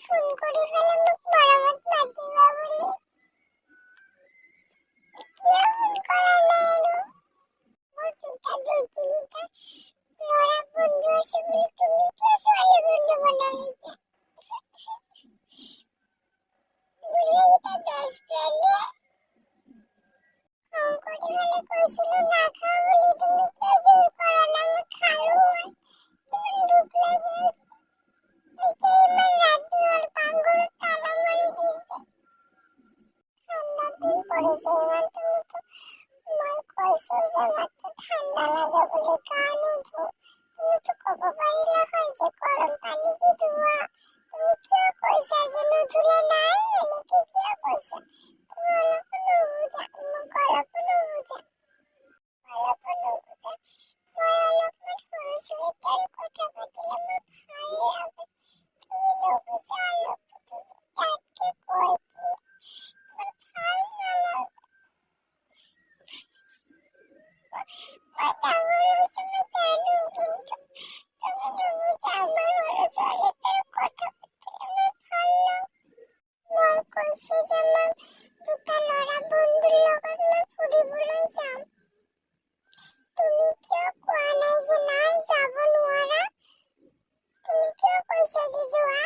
phone কৰি পেলাই মোক মৰমত মাতিবা বুলি কিয় ফোন কৰা নাই আৰু মোৰ দুই তিনিটা ল'ৰা বন্ধু আছে বুলি তুমি কিয় ছোৱালী বন্ধু বনাই লৈছা গোটেইকেইটা বেষ্ট ফ্ৰেণ্ডে ফোন কৰি পেলাই কৈছিলো নাখাওঁ বুলি তুমি কিয় জোৰ কৰা নাই মই খালো হয় কিমান দুখ লাগি আছে এতিয়া ইমান ৰাতি হ'ল পাকঘৰত তালা মাৰি দিছে ঠাণ্ডা দিন পৰিছে ইমান তুমিতো মই কৈছো যে মাত্ৰ ঠাণ্ডা লাগে বুলি গা নুধো তুমিতো ক'ব পাৰিলা হয় যে গৰম পানী দি ধোৱা তুমি কিয় কৈছা যে নুধুলে নাই এনেকে কিয় কৈছা তুমি অলপো নুবুজা মোক অলপো নুবুজা মই অলপমান সৰু ছোৱালীৰ দৰে কথা পাতিলে মোৰ ভাল লাগে তুমি নুবুজা অলপো তুমি তাতকে কৈ কি মোৰ ভাল নালাগে মই ডাঙৰ হৈছো মই জানো কিন্তু তুমি নুবুজা মই সৰু ছোৱালীৰ দৰে কথা পাতিলে মোৰ ভাল লাগে মই কৈছো যে মই দুটা ল'ৰা বন্ধুৰ লগত মই ফুৰিবলৈ যাম তুমি কিয় কোৱা নাই যে নাই যাব নোৱাৰা তুমি কিয় কৈছা যে যোৱা